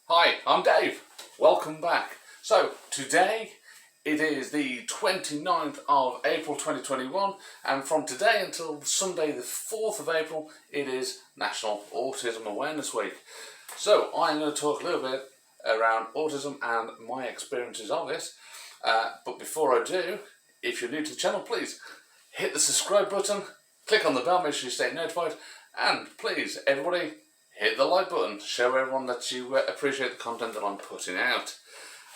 Hi, I'm Dave. Welcome back. So, today it is the 29th of April 2021, and from today until Sunday the 4th of April, it is National Autism Awareness Week. So, I'm going to talk a little bit around autism and my experiences of it. But before I do, if you're new to the channel, please hit the subscribe button, click on the bell, make sure you stay notified, and please, everybody, hit the like button, show everyone that you appreciate the content that I'm putting out.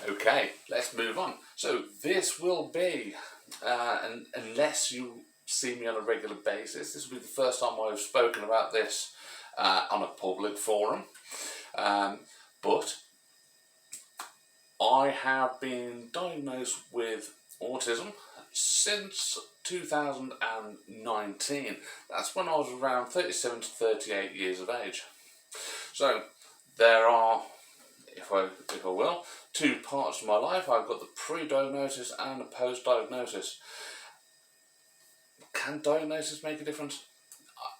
Okay, let's move on. So this will be, unless you see me on a regular basis, this will be the first time I've spoken about this on a public forum. But I have been diagnosed with autism since 2019. That's when I was around 37 to 38 years of age. So there are, if I will, two parts of my life. I've got the pre-diagnosis and the post-diagnosis. Can diagnosis make a difference?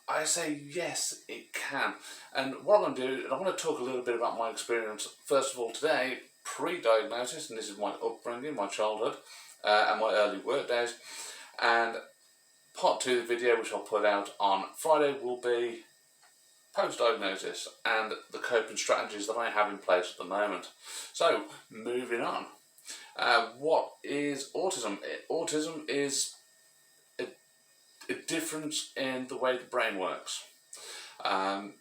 I say yes, it can. And what I'm going to do, I'm going to talk a little bit about my experience, first of all today, pre-diagnosis, and this is my upbringing, my childhood, and my early work days. And part two of the video, which I'll put out on Friday, will be post-diagnosis and the coping strategies that I have in place at the moment. So, moving on. What is autism? Autism is a difference in the way the brain works. Another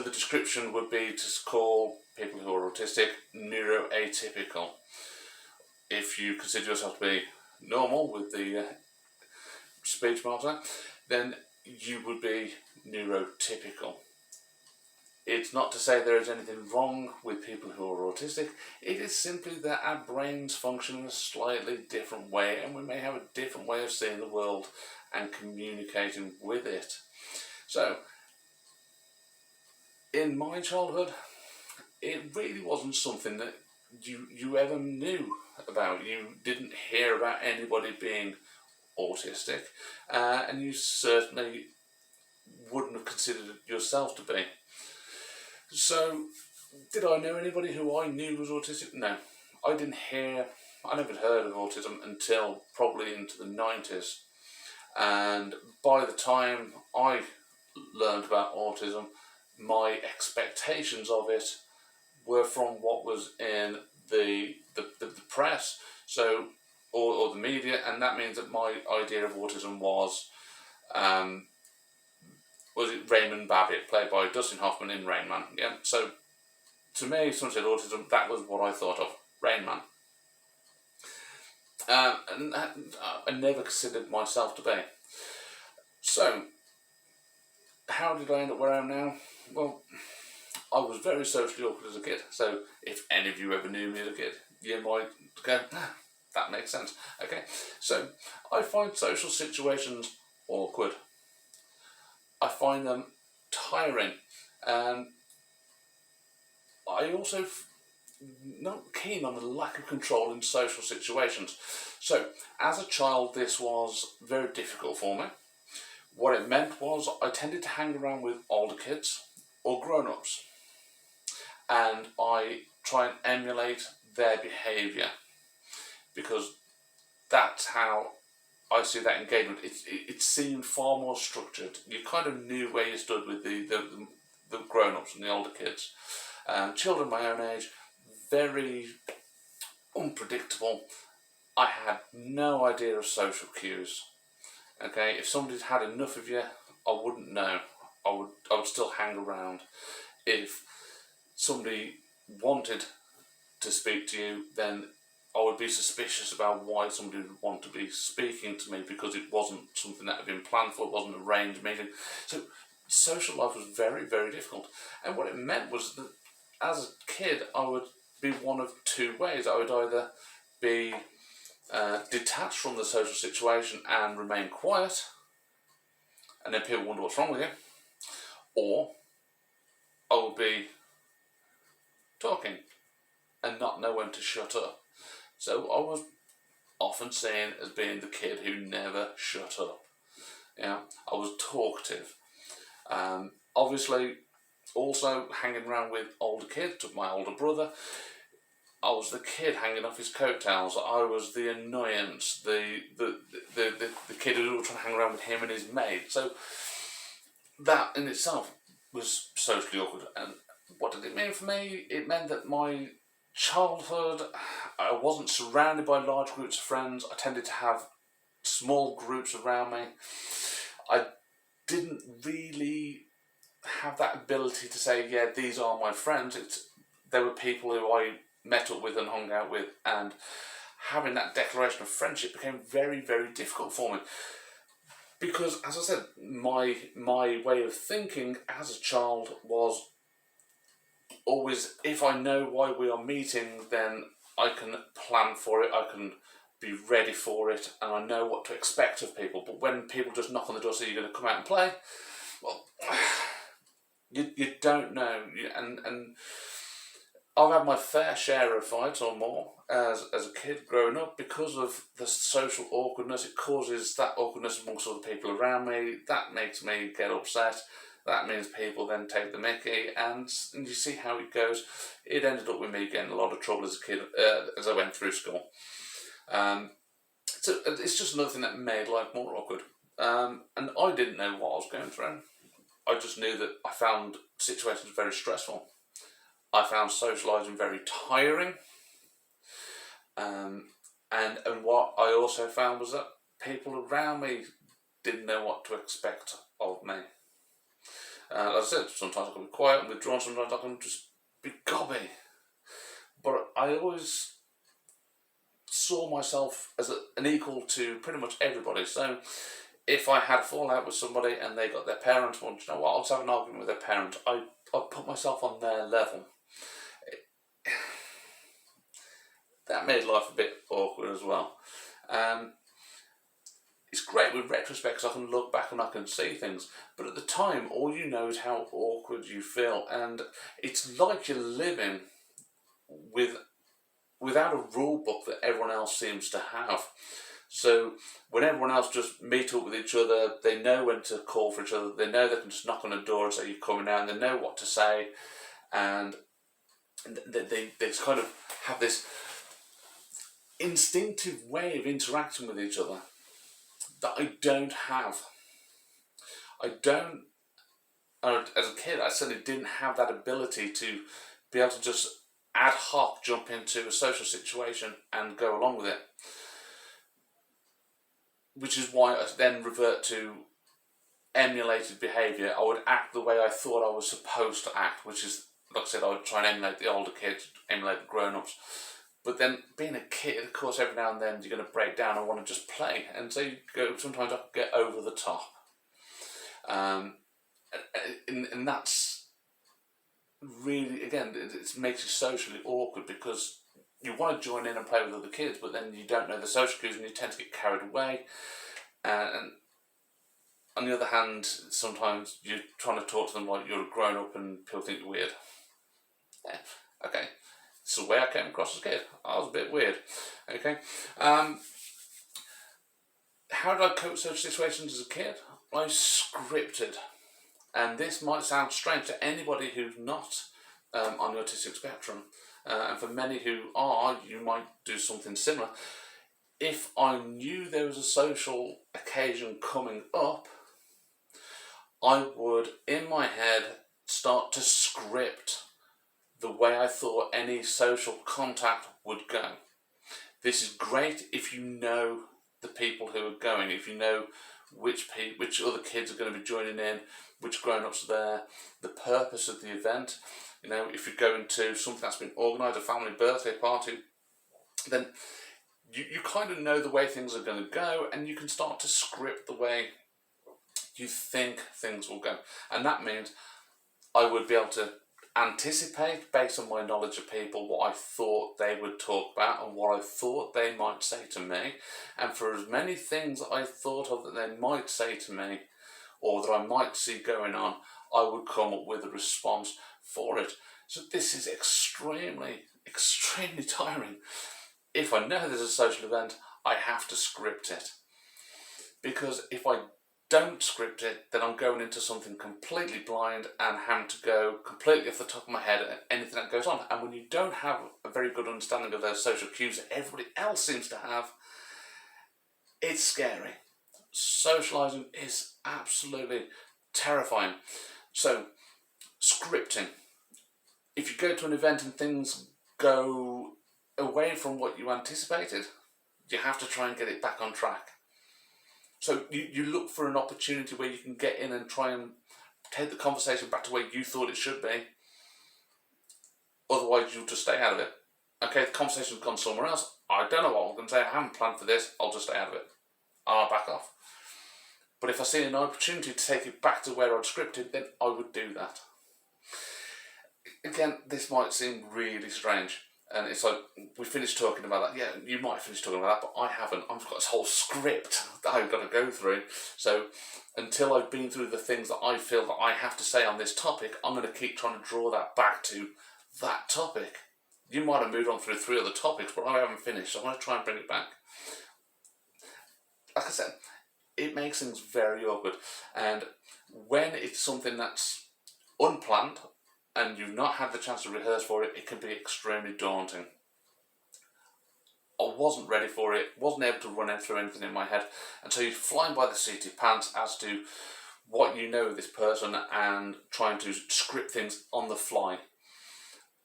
description would be to call people who are autistic neuroatypical. If you consider yourself to be normal with the speech marker, then you would be neurotypical. It's not to say there is anything wrong with people who are autistic. It is simply that our brains function in a slightly different way, and we may have a different way of seeing the world and communicating with it. So, in my childhood, it really wasn't something that you ever knew about. You didn't hear about anybody being autistic, and you certainly wouldn't have considered yourself to be. So, did I know anybody who I knew was autistic? No. I never heard of autism until probably into the 90s. And by the time I learned about autism, my expectations of it were from what was in the press, so or the media, and that means that my idea of autism was it Raymond Babbitt, played by Dustin Hoffman in Rain Man? Yeah. So to me, someone said autism, that was what I thought of, Rain Man. And I never considered myself to be. So, how did I end up where I am now? Well, I was very socially awkward as a kid. So, if any of you ever knew me as a kid, you might go, that makes sense. Okay, so I find social situations awkward. I find them tiring, and I also not keen on the lack of control in social situations. So, as a child, this was very difficult for me. What it meant was I tended to hang around with older kids or grown-ups, and I try and emulate their behaviour, because that's how I see that engagement. It seemed far more structured. You kind of knew where you stood with the grown-ups and the older kids. Children my own age, very unpredictable. I had no idea of social cues. Okay, if somebody's had enough of you, I wouldn't know. I would still hang around. If somebody wanted to speak to you, then I would be suspicious about why somebody would want to be speaking to me, because it wasn't something that had been planned for, it wasn't an arranged meeting. So social life was very, very difficult. And what it meant was that as a kid, I would be one of two ways. I would either be detached from the social situation and remain quiet, and then people wonder what's wrong with you, or I would be talking and not know when to shut up. So I was often seen as being the kid who never shut up. Yeah, I was talkative. Obviously, Also, hanging around with older kids, with my older brother. I was the kid hanging off his coattails. I was the annoyance, the kid who was trying to hang around with him and his mate. So that in itself was socially awkward. And what did it mean for me? It meant that my childhood, I wasn't surrounded by large groups of friends. I tended to have small groups around me. I didn't really have that ability to say, yeah, these are my friends. There were people who I met up with and hung out with, and having that declaration of friendship became very, very difficult for me. Because, as I said, my way of thinking as a child was always, if I know why we are meeting, then I can plan for it, I can be ready for it, and I know what to expect of people. But when people just knock on the door and say you're going to come out and play, well, you don't know. And I've had my fair share of fights or more as a kid growing up because of the social awkwardness. It causes that awkwardness amongst other people around me. That makes me get upset. That means people then take the mickey, and you see how it goes. It ended up with me getting a lot of trouble as a kid as I went through school. So it's just another thing that made life more awkward. And I didn't know what I was going through. I just knew that I found situations very stressful. I found socialising very tiring. And what I also found was that people around me didn't know what to expect of me. As I said, sometimes I can be quiet and withdrawn, sometimes I can just be gobby. But I always saw myself as an equal to pretty much everybody. So if I had a fallout with somebody and they got their parents, well, you know what, I'll just have an argument with their parents. I put myself on their level. That made life a bit awkward as well. It's great with retrospect because I can look back and I can see things, but at the time all you know is how awkward you feel, and it's like you're living without a rule book that everyone else seems to have. So when everyone else just meet up with each other, they know when to call for each other, they know they can just knock on the door and say you're coming down, they know what to say, and they kind of have this instinctive way of interacting with each other that I don't have. As a kid, I certainly didn't have that ability to be able to just ad hoc jump into a social situation and go along with it. Which is why I then revert to emulated behaviour. I would act the way I thought I was supposed to act, which is, like I said, I would try and emulate the older kids, emulate the grown-ups. But then, being a kid, of course, every now and then you're going to break down and want to just play. And so sometimes I get over the top. And that's really, again, it makes you socially awkward because you want to join in and play with other kids, but then you don't know the social cues and you tend to get carried away. And on the other hand, sometimes you're trying to talk to them like you're a grown-up and people think you're weird. Yeah, okay. It's the way I came across as a kid. I was a bit weird. Okay. How did I cope with social situations as a kid? I scripted. And this might sound strange to anybody who's not on the autistic spectrum. And for many who are, you might do something similar. If I knew there was a social occasion coming up, I would, in my head, start to script the way I thought any social contact would go. This is great if you know the people who are going, if you know which other kids are going to be joining in, which grown-ups are there, the purpose of the event. You know, if you're going to something that's been organised, a family birthday party, then you kind of know the way things are going to go, and you can start to script the way you think things will go. And that means I would be able to anticipate, based on my knowledge of people, what I thought they would talk about and what I thought they might say to me. And for as many things that I thought of that they might say to me or that I might see going on, I would come up with a response for it. So this is extremely, extremely tiring. If I know there's a social event, I have to script it. Because if I don't script it, then I'm going into something completely blind and having to go completely off the top of my head at anything that goes on. And when you don't have a very good understanding of those social cues that everybody else seems to have, it's scary. Socialising is absolutely terrifying. So, scripting. If you go to an event and things go away from what you anticipated, you have to try and get it back on track. So you look for an opportunity where you can get in and try and take the conversation back to where you thought it should be. Otherwise, you'll just stay out of it. Okay, the conversation's gone somewhere else. I don't know what I'm going to say. I haven't planned for this. I'll just stay out of it. I'll back off. But if I see an opportunity to take it back to where I'd scripted, then I would do that. Again, this might seem really strange. And it's like, we finished talking about that. Yeah, you might finish talking about that, but I haven't. I've got this whole script that I've got to go through. So until I've been through the things that I feel that I have to say on this topic, I'm going to keep trying to draw that back to that topic. You might have moved on through 3 other topics, but I haven't finished, so I'm going to try and bring it back. Like I said, it makes things very awkward. And when it's something that's unplanned, and you've not had the chance to rehearse for it, it can be extremely daunting. I wasn't ready for it, wasn't able to run through anything in my head, and so you're flying by the seat of your pants as to what you know of this person and trying to script things on the fly.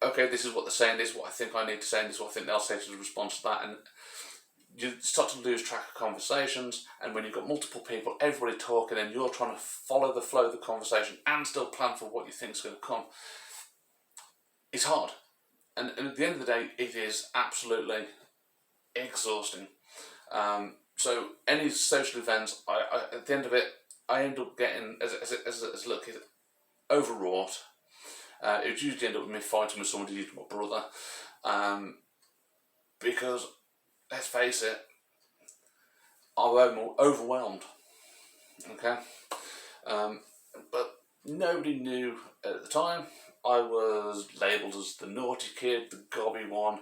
Okay, this is what they're saying, this is what I think I need to say, and this is what I think they'll say as a response to that, and you start to lose track of conversations. And when you've got multiple people, everybody talking, and you're trying to follow the flow of the conversation and still plan for what you think is going to come, it's hard. And at the end of the day, it is absolutely exhausting. So any social events, I at the end of it, I end up getting, as a little kid, overwrought. It would usually end up with me fighting with somebody, usually my brother, because, let's face it, I'm overwhelmed. Okay? But nobody knew at the time. I was labelled as the naughty kid, the gobby one,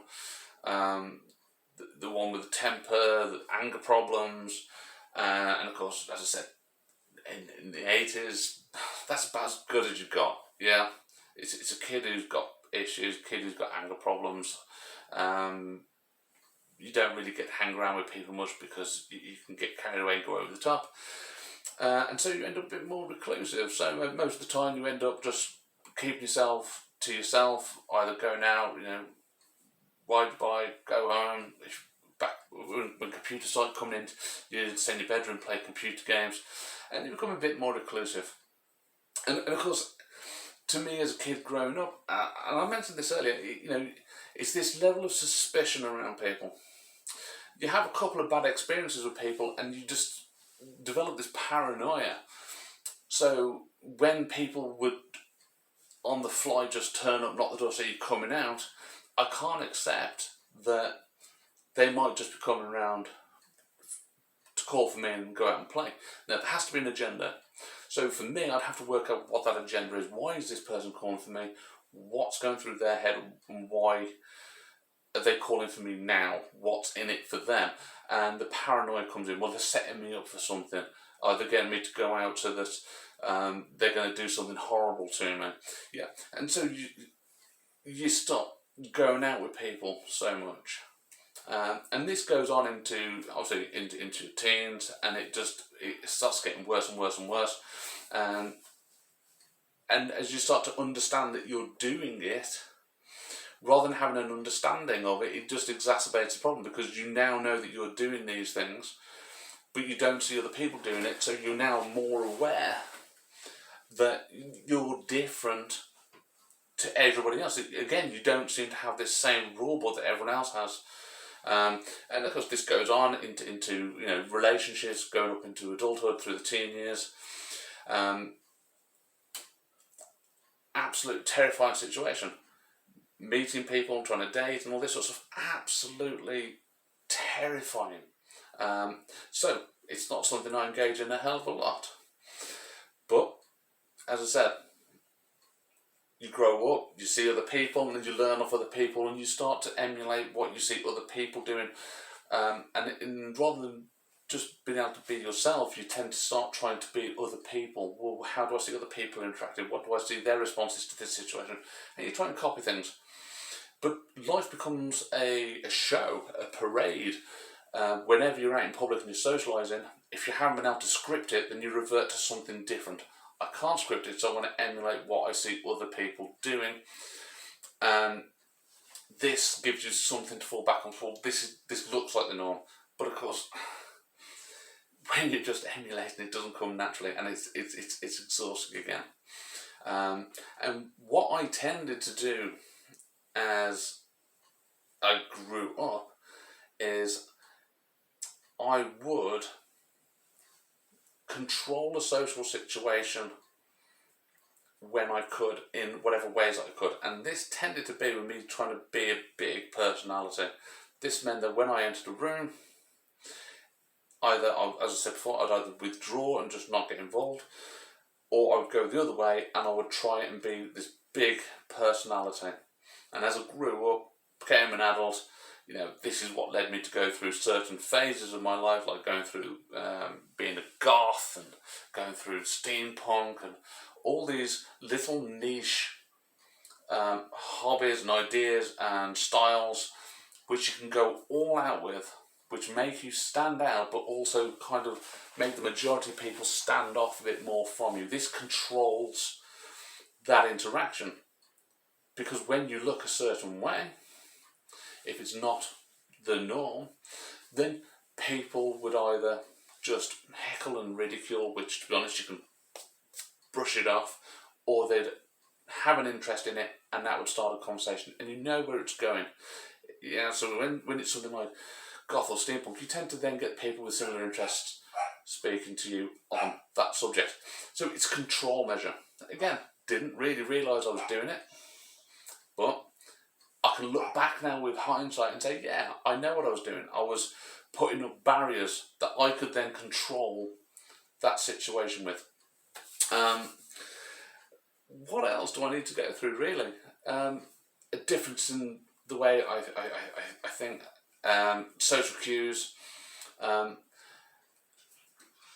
the one with the temper, the anger problems, and of course, as I said, in the 80s, that's about as good as you've got. Yeah, it's a kid who's got issues, a kid who's got anger problems. You don't really get to hang around with people much because you can get carried away and go over the top. And so you end up a bit more reclusive. So most of the time you end up just keeping yourself to yourself, either going out, ride your bike, go home. When computers start coming in, you stay in your bedroom, play computer games, and you become a bit more reclusive. And of course, to me as a kid growing up, and I mentioned this earlier, it's this level of suspicion around people. You have a couple of bad experiences with people and you just develop this paranoia. So when people would on the fly just turn up, knock the door, say you're coming out, I can't accept that they might just be coming around to call for me and go out and play. Now there has to be an agenda. So for me, I'd have to work out what that agenda is. Why is this person calling for me? What's going through their head, and why are they calling for me now? What's in it for them? And the paranoia comes in. Well, they're setting me up for something. They're getting me to go out so that they're going to do something horrible to me. Yeah, and so you stop going out with people so much. And this goes on into your teens, and it starts getting worse and worse and worse. And as you start to understand that you're doing it, rather than having an understanding of it, it just exacerbates the problem, because you now know that you're doing these things, but you don't see other people doing it, so you're now more aware that you're different to everybody else. Again, you don't seem to have this same rule book that everyone else has. And of course this goes on into relationships, going up into adulthood through the teen years. Absolute terrifying situation. Meeting people, trying to date and all this sort of stuff, absolutely terrifying. So it's not something I engage in a hell of a lot. But as I said, you grow up, you see other people, and you learn off other people, and you start to emulate what you see other people doing. And rather than just being able to be yourself, you tend to start trying to be other people. Well, how do I see other people interacting? What do I see their responses to this situation? And you try and copy things. But life becomes a show, a parade. Whenever you're out in public and you're socialising, if you haven't been able to script it, then you revert to something different. I can't script it, so I want to emulate what I see other people doing. And this gives you something to fall back on for. This looks like the norm. But of course, when you're just emulating, it doesn't come naturally, and it's exhausting again. And what I tended to do as I grew up is I would control a social situation when I could, in whatever ways I could. And this tended to be with me trying to be a big personality. This meant that when I entered a room, either, as I said before, I'd either withdraw and just not get involved, or I would go the other way and I would try and be this big personality. And as I grew up, became an adult, this is what led me to go through certain phases of my life, like going through being a goth and going through steampunk and all these little niche hobbies and ideas and styles which you can go all out with, which make you stand out, but also kind of make the majority of people stand off a bit more from you. This controls that interaction. Because when you look a certain way, if it's not the norm, then people would either just heckle and ridicule, which, to be honest, you can brush it off, or they'd have an interest in it, and that would start a conversation, and you know where it's going. Yeah, so when it's something like goth or steampunk, you tend to then get people with similar interests speaking to you on that subject. So it's control measure. Again, didn't really realise I was doing it, but I can look back now with hindsight and say, yeah, I know what I was doing. I was putting up barriers that I could then control that situation with. What else do I need to go through, really? A difference in the way I think, social cues.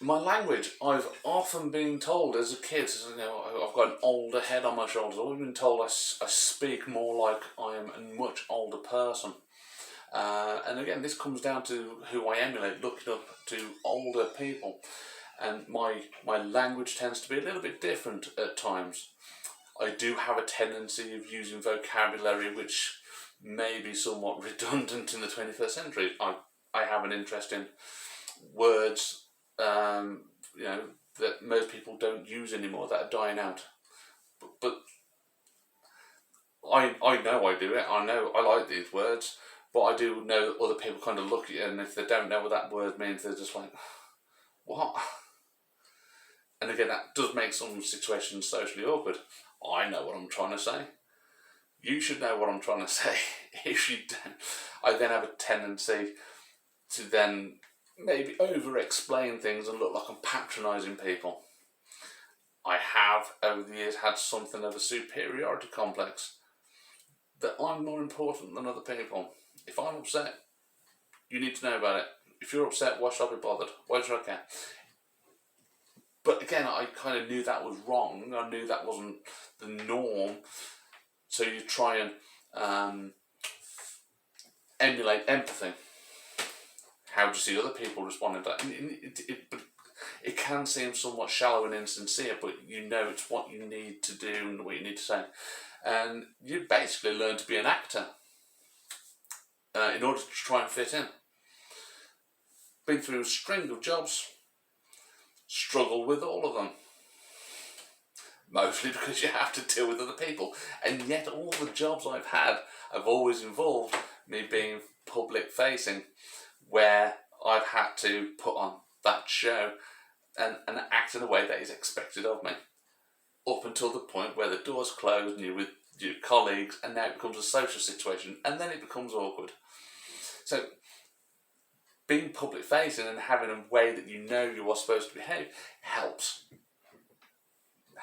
My language, I've often been told as a kid, I've got an older head on my shoulders. I've always been told I speak more like I am a much older person. And again, this comes down to who I emulate, looking up to older people. And my language tends to be a little bit different at times. I do have a tendency of using vocabulary which may be somewhat redundant in the 21st century. I have an interest in words that most people don't use anymore, that are dying out. But I know I do it. I know I like these words, but I do know that other people kind of look at it, and if they don't know what that word means, they're just like, what? And again, that does make some situations socially awkward. I know what I'm trying to say. You should know what I'm trying to say. If you don't, I then have a tendency to then maybe over-explain things and look like I'm patronising people. I have, over the years, had something of a superiority complex, that I'm more important than other people. If I'm upset, you need to know about it. If you're upset, why should I be bothered? Why should I care? But again, I kind of knew that was wrong. I knew that wasn't the norm. So you try and emulate empathy. How do you see other people responding to that? It can seem somewhat shallow and insincere, but you know it's what you need to do and what you need to say. And you basically learn to be an actor in order to try and fit in. Been through a string of jobs, struggled with all of them. Mostly because you have to deal with other people. And yet all the jobs I've had have always involved me being public facing, where I've had to put on that show and act in a way that is expected of me. Up until the point where the door's closed and you're with your colleagues, and now it becomes a social situation, and then it becomes awkward. So being public facing and having a way that you know you are supposed to behave helps.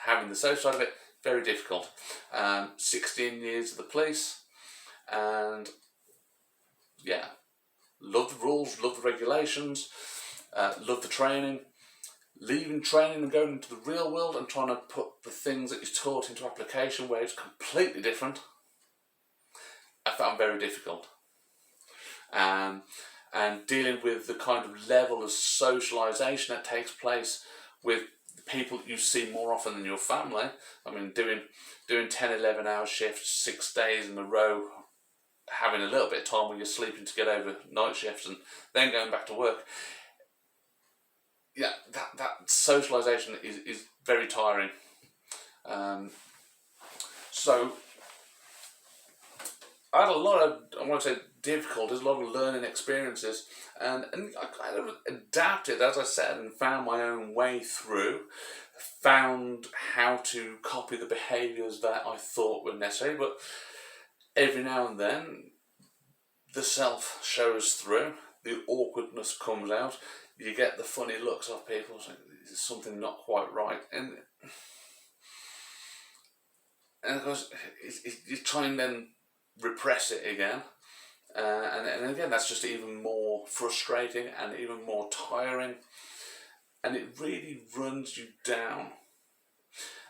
Having the social side of it, very difficult. 16 years of the police, and yeah, love the rules, love the regulations, love the training. Leaving training and going into the real world and trying to put the things that you're taught into application where it's completely different, I found very difficult. And dealing with the kind of level of socialisation that takes place with people that you see more often than your family. I mean, doing 10, 11 hour shifts 6 days in a row, having a little bit of time when you're sleeping to get over night shifts and then going back to work. Yeah, that socialisation is very tiring. So I had a lot of, I want to say, difficulties, a lot of learning experiences, and I kind of adapted, as I said, and found my own way through, found how to copy the behaviours that I thought were necessary, but every now and then the self shows through, the awkwardness comes out, you get the funny looks of people, like, there's something not quite right, and of course you try and then repress it again, and again that's just even more frustrating and even more tiring, and it really runs you down.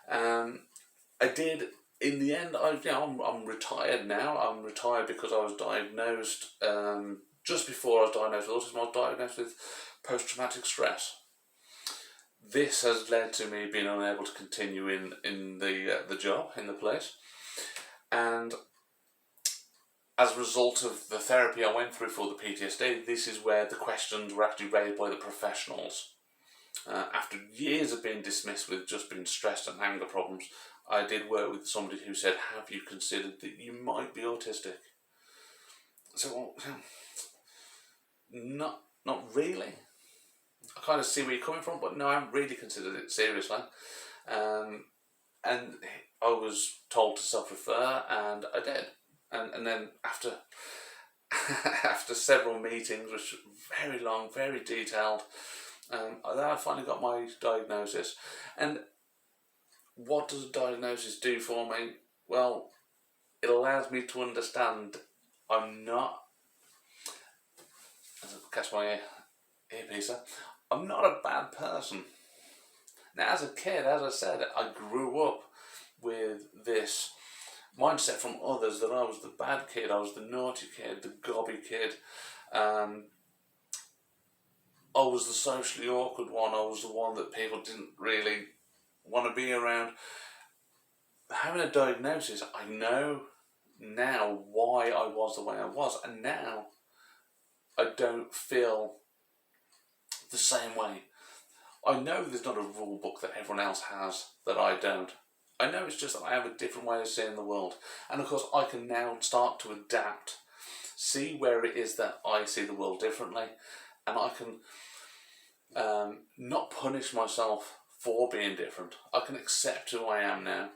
I did, in the end, I'm retired now. I'm retired because I was diagnosed, just before I was diagnosed with autism, I was diagnosed with post-traumatic stress. This has led to me being unable to continue in the job, in the place, and as a result of the therapy I went through for the PTSD, this is where the questions were actually raised by the professionals. After years of being dismissed with just being stressed and anger problems, I did work with somebody who said, have you considered that you might be autistic? So, not really. I kind of see where you're coming from, but no, I haven't really considered it seriously. And I was told to self-refer, and I did. And then after after several meetings, which were very long, very detailed, then I finally got my diagnosis. And what does a diagnosis do for me? Well, it allows me to understand I'm not, catch my earpiece there, I'm not a bad person. Now, as a kid, as I said, I grew up with this mindset from others that I was the bad kid, I was the naughty kid, the gobby kid, I was the socially awkward one, I was the one that people didn't really want to be around. Having a diagnosis, I know now why I was the way I was, and now I don't feel the same way. I know there's not a rule book that everyone else has that I don't. I know it's just that I have a different way of seeing the world. And of course I can now start to adapt, see where it is that I see the world differently, and I can not punish myself for being different. I can accept who I am now.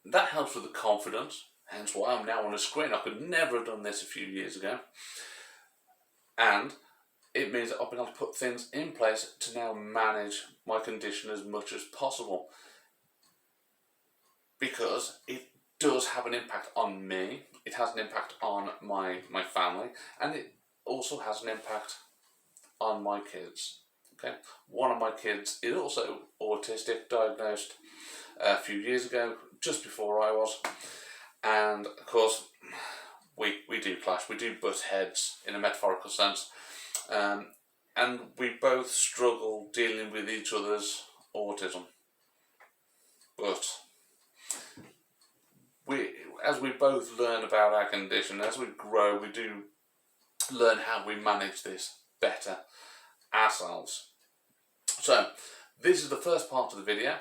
That helps with the confidence, hence why I'm now on a screen. I could never have done this a few years ago. And it means that I've been able to put things in place to now manage my condition as much as possible. Because it does have an impact on me, it has an impact on my family, and it also has an impact on my kids. Okay, one of my kids is also autistic, diagnosed a few years ago, just before I was, and of course we do clash, we do butt heads in a metaphorical sense, and we both struggle dealing with each other's autism. But as we both learn about our condition, as we grow, we do learn how we manage this better ourselves. So this is the first part of the video.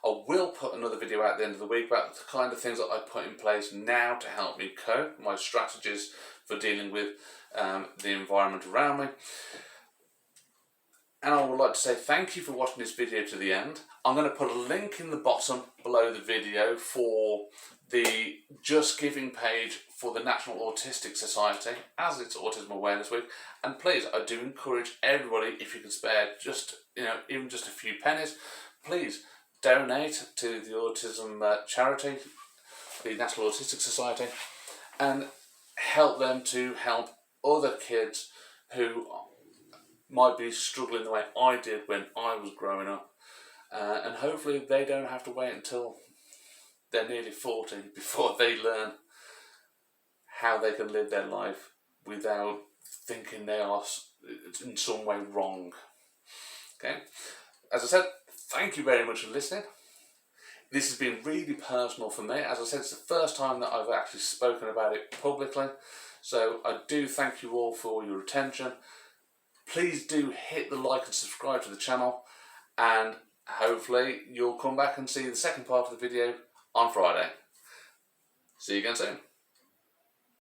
I will put another video out at the end of the week about the kind of things that I put in place now to help me cope, my strategies for dealing with the environment around me. And I would like to say thank you for watching this video to the end. I'm going to put a link in the bottom below the video for the Just Giving page for the National Autistic Society, as it's Autism Awareness Week. And please, I do encourage everybody, if you can spare just, even just a few pennies, please donate to the autism charity, the National Autistic Society, and help them to help other kids who might be struggling the way I did when I was growing up. And hopefully they don't have to wait until they're nearly 40 before they learn how they can live their life without thinking they are in some way wrong. Okay? As I said, thank you very much for listening. This has been really personal for me. As I said, it's the first time that I've actually spoken about it publicly. So I do thank you all for your attention. Please do hit the like and subscribe to the channel, and hopefully you'll come back and see the second part of the video on Friday. See you again soon.